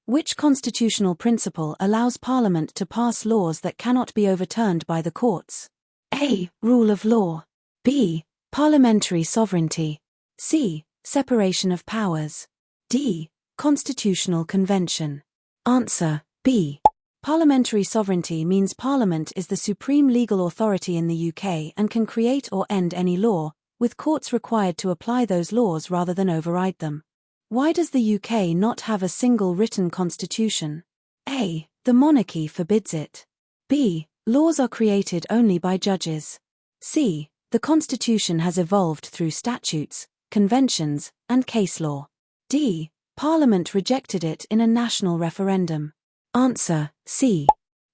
Which constitutional principle allows Parliament to pass laws that cannot be overturned by the courts? A. Rule of law. B. Parliamentary sovereignty. C. Separation of powers. D. Constitutional convention. Answer: B. Parliamentary sovereignty means Parliament is the supreme legal authority in the UK and can create or end any law, with courts required to apply those laws rather than override them. Why does the UK not have a single written constitution? A. The monarchy forbids it. B. Laws are created only by judges. C. The constitution has evolved through statutes, conventions, and case law. D. Parliament rejected it in a national referendum. Answer: C.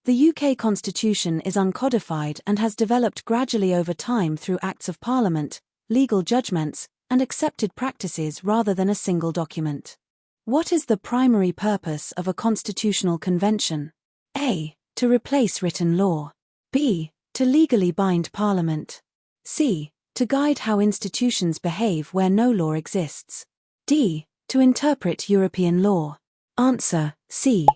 The UK Constitution is uncodified and has developed gradually over time through Acts of Parliament, legal judgments, and accepted practices rather than a single document. What is the primary purpose of a constitutional convention? A. To replace written law. B. To legally bind Parliament. C. To guide how institutions behave where no law exists. D. To interpret European law. Answer: C.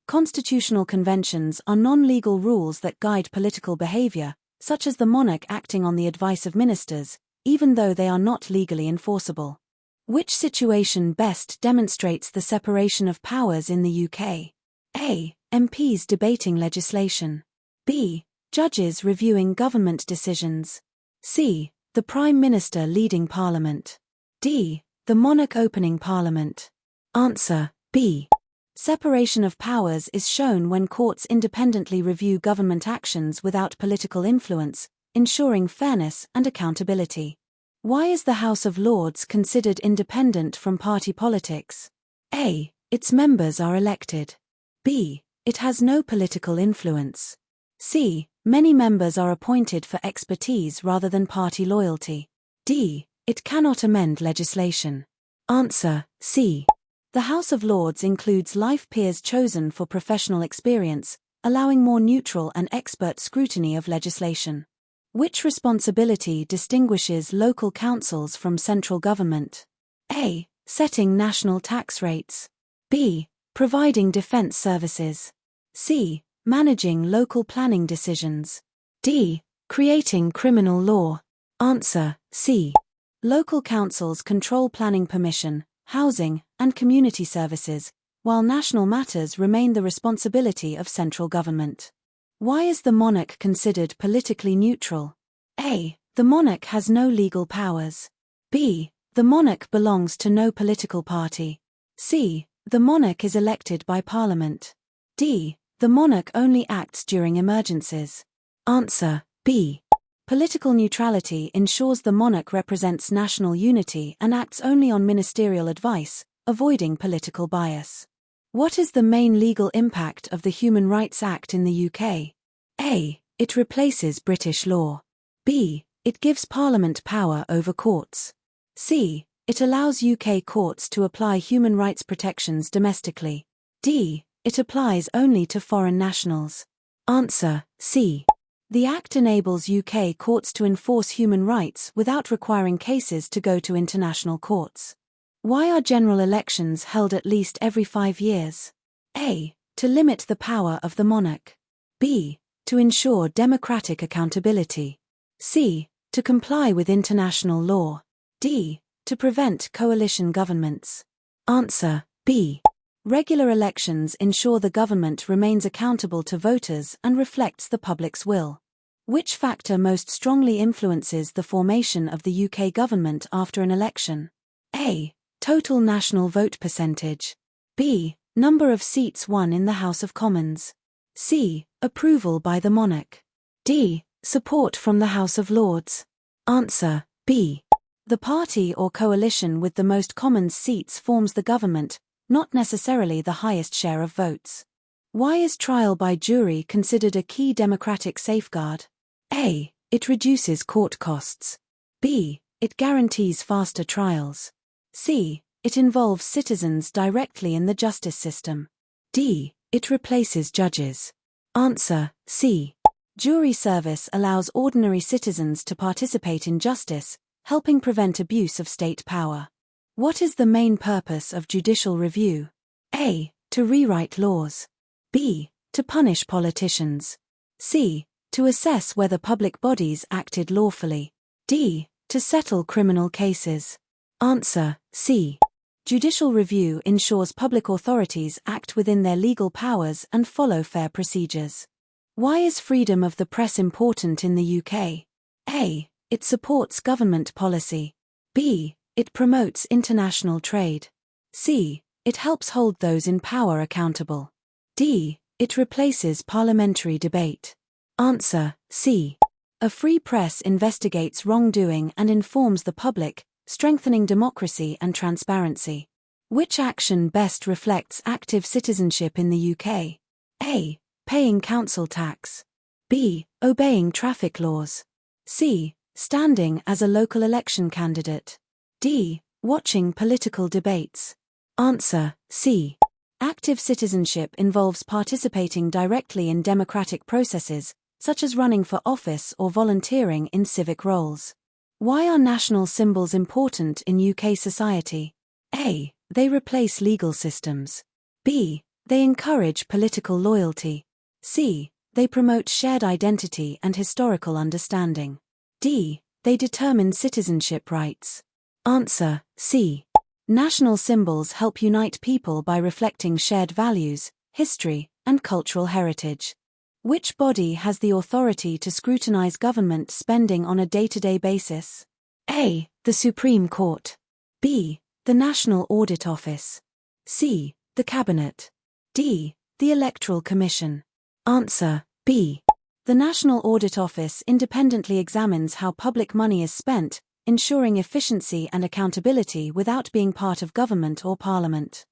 Constitutional conventions are non-legal rules that guide political behavior, such as the monarch acting on the advice of ministers, even though they are not legally enforceable. Which situation best demonstrates the separation of powers in the UK? A. MPs debating legislation. B. Judges reviewing government decisions. C. The Prime Minister leading Parliament. D. The monarch opening Parliament. Answer: B. Separation of powers is shown when courts independently review government actions without political influence, ensuring fairness and accountability. Why is the House of Lords considered independent from party politics? A. Its members are elected. B. It has no political influence. C. Many members are appointed for expertise rather than party loyalty. D. It cannot amend legislation. Answer: C. The House of Lords includes life peers chosen for professional experience, allowing more neutral and expert scrutiny of legislation. Which responsibility distinguishes local councils from central government? A. Setting national tax rates. B. Providing defense services. C. Managing local planning decisions. D. Creating criminal law. Answer: C. Local councils control planning permission, housing, and community services, while national matters remain the responsibility of central government. Why is the monarch considered politically neutral? A. The monarch has no legal powers. B. The monarch belongs to no political party. C. The monarch is elected by Parliament. D. The monarch only acts during emergencies. Answer: B. Political neutrality ensures the monarch represents national unity and acts only on ministerial advice, avoiding political bias. What is the main legal impact of the Human Rights Act in the UK? A. It replaces British law. B. It gives Parliament power over courts. C. It allows UK courts to apply human rights protections domestically. D. It applies only to foreign nationals. Answer: C. The Act enables UK courts to enforce human rights without requiring cases to go to international courts. Why are general elections held at least every 5 years? A. To limit the power of the monarch. B. To ensure democratic accountability. C. To comply with international law. D. To prevent coalition governments. Answer: B. Regular elections ensure the government remains accountable to voters and reflects the public's will. Which factor most strongly influences the formation of the UK government after an election? A. Total national vote percentage. B. Number of seats won in the House of Commons. C. Approval by the monarch. D. Support from the House of Lords. Answer: B. The party or coalition with the most Commons seats forms the government, not necessarily the highest share of votes. Why is trial by jury considered a key democratic safeguard? A. It reduces court costs. B. It guarantees faster trials. C. It involves citizens directly in the justice system. D. It replaces judges. Answer: C. Jury service allows ordinary citizens to participate in justice, helping prevent abuse of state power. What is the main purpose of judicial review? A. To rewrite laws. B. To punish politicians. C. To assess whether public bodies acted lawfully. D. To settle criminal cases. Answer: C. Judicial review ensures public authorities act within their legal powers and follow fair procedures. Why is freedom of the press important in the UK? A. It supports government policy. B. It promotes international trade. C. It helps hold those in power accountable. D. It replaces parliamentary debate. Answer: C. A free press investigates wrongdoing and informs the public, strengthening democracy and transparency. Which action best reflects active citizenship in the UK? A. Paying council tax. B. Obeying traffic laws. C. Standing as a local election candidate. D. Watching political debates. Answer: C. Active citizenship involves participating directly in democratic processes, such as running for office or volunteering in civic roles. Why are national symbols important in UK society? A. They replace legal systems. B. They encourage political loyalty. C. They promote shared identity and historical understanding. D. They determine citizenship rights. Answer: C. National symbols help unite people by reflecting shared values, history, and cultural heritage. Which body has the authority to scrutinize government spending on a day-to-day basis? A. The Supreme Court. B. The National Audit Office. C. The Cabinet. D. The Electoral Commission. Answer: B. The National Audit Office independently examines how public money is spent, ensuring efficiency and accountability without being part of government or parliament.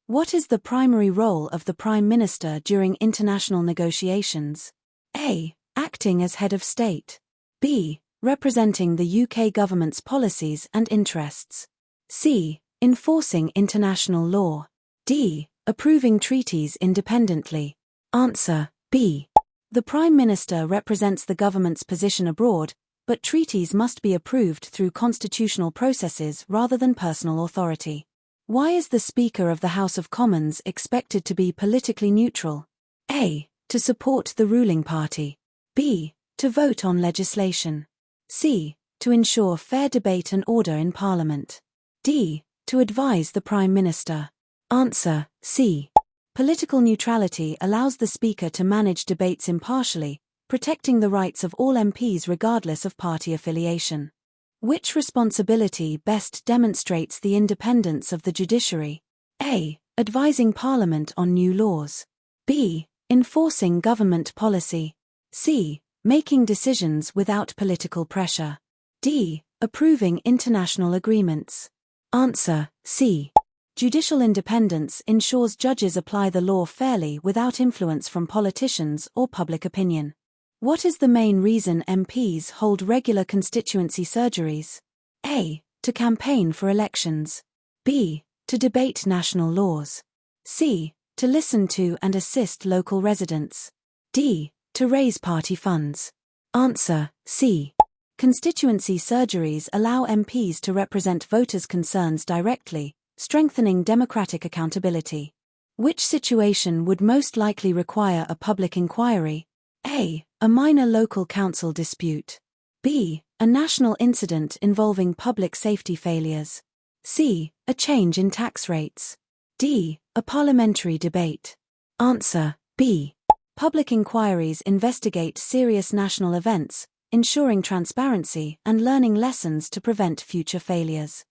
What is the primary role of the Prime Minister during international negotiations? A. Acting as head of state. B. Representing the UK government's policies and interests. C. Enforcing international law. D. Approving treaties independently. Answer: B. The Prime Minister represents the government's position abroad, but treaties must be approved through constitutional processes rather than personal authority. Why is the Speaker of the House of Commons expected to be politically neutral? A. To support the ruling party. B. To vote on legislation. C. To ensure fair debate and order in Parliament. D. To advise the Prime Minister. Answer: C. Political neutrality allows the Speaker to manage debates impartially, protecting the rights of all MPs regardless of party affiliation. Which responsibility best demonstrates the independence of the judiciary? A. Advising Parliament on new laws. B. Enforcing government policy. C. Making decisions without political pressure. D. Approving international agreements. Answer: C. Judicial independence ensures judges apply the law fairly without influence from politicians or public opinion. What is the main reason MPs hold regular constituency surgeries? A. To campaign for elections. B. To debate national laws. C. To listen to and assist local residents. D. To raise party funds. Answer: C. Constituency surgeries allow MPs to represent voters' concerns directly, strengthening democratic accountability. Which situation would most likely require a public inquiry? A. A minor local council dispute. B. A national incident involving public safety failures. C. A change in tax rates. D. A parliamentary debate. Answer: B. Public inquiries investigate serious national events, ensuring transparency and learning lessons to prevent future failures.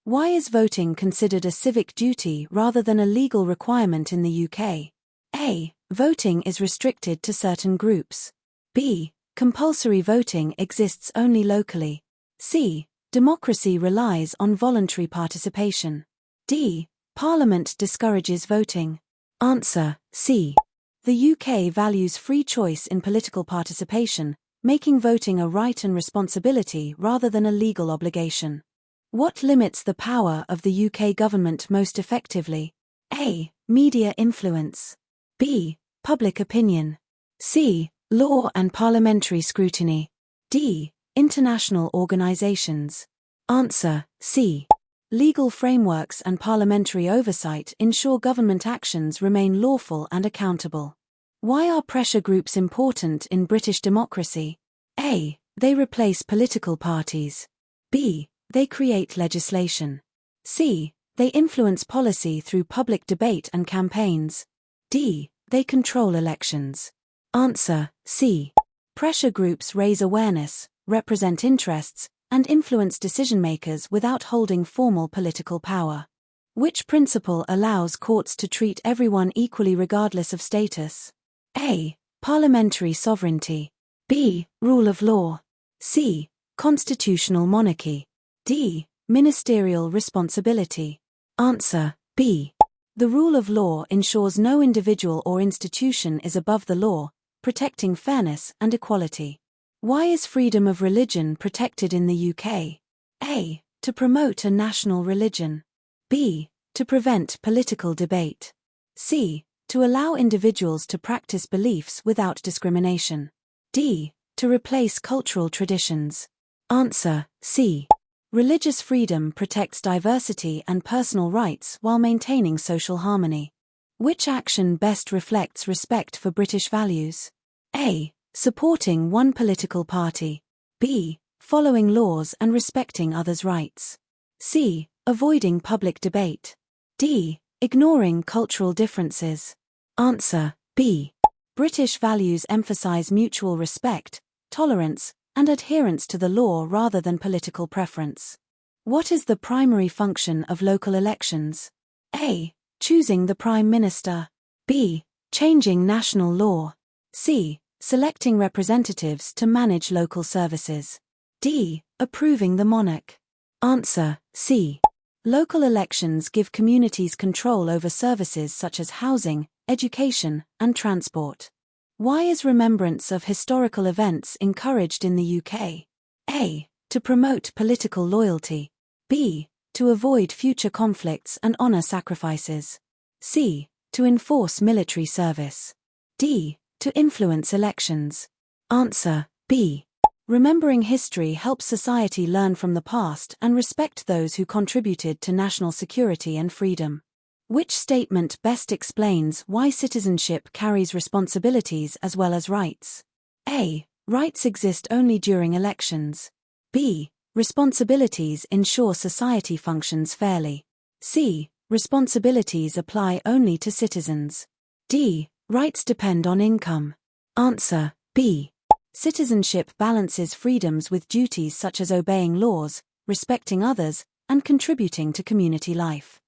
Why is voting considered a civic duty rather than a legal requirement in the UK? A. Voting is restricted to certain groups. B. Compulsory voting exists only locally. C. Democracy relies on voluntary participation. D. Parliament discourages voting. Answer: C. The UK values free choice in political participation, making voting a right and responsibility rather than a legal obligation. What limits the power of the UK government most effectively? A. Media influence. B. Public opinion. C. Law and parliamentary scrutiny. D. International organizations. Answer: C. Legal frameworks and parliamentary oversight ensure government actions remain lawful and accountable. Why are pressure groups important in British democracy? A. They replace political parties. B. They create legislation. C. They influence policy through public debate and campaigns. D. They control elections. Answer: C. Pressure groups raise awareness, represent interests, and influence decision-makers without holding formal political power. Which principle allows courts to treat everyone equally regardless of status? A. Parliamentary sovereignty. B. Rule of law. C. Constitutional monarchy. D. Ministerial responsibility. Answer: B. The rule of law ensures no individual or institution is above the law, protecting fairness and equality. Why is freedom of religion protected in the UK? A. To promote a national religion. B. To prevent political debate. C. To allow individuals to practice beliefs without discrimination. D. To replace cultural traditions. Answer: C. Religious freedom protects diversity and personal rights while maintaining social harmony. Which action best reflects respect for British values? A. Supporting one political party. B. Following laws and respecting others' rights. C. Avoiding public debate. D. Ignoring cultural differences. Answer: B. British values emphasize mutual respect, tolerance, and adherence to the law rather than political preference. What is the primary function of local elections? A. Choosing the Prime Minister. B. Changing national law. C. Selecting representatives to manage local services. D. Approving the monarch. Answer: C. Local elections give communities control over services such as housing, education, and transport. Why is remembrance of historical events encouraged in the UK? A. To promote political loyalty. B. To avoid future conflicts and honor sacrifices. C. To enforce military service. D. To influence elections. Answer: B. Remembering history helps society learn from the past and respect those who contributed to national security and freedom. Which statement best explains why citizenship carries responsibilities as well as rights? A. Rights exist only during elections. B. Responsibilities ensure society functions fairly. C. Responsibilities apply only to citizens. D. Rights depend on income. Answer: B. Citizenship balances freedoms with duties such as obeying laws, respecting others, and contributing to community life.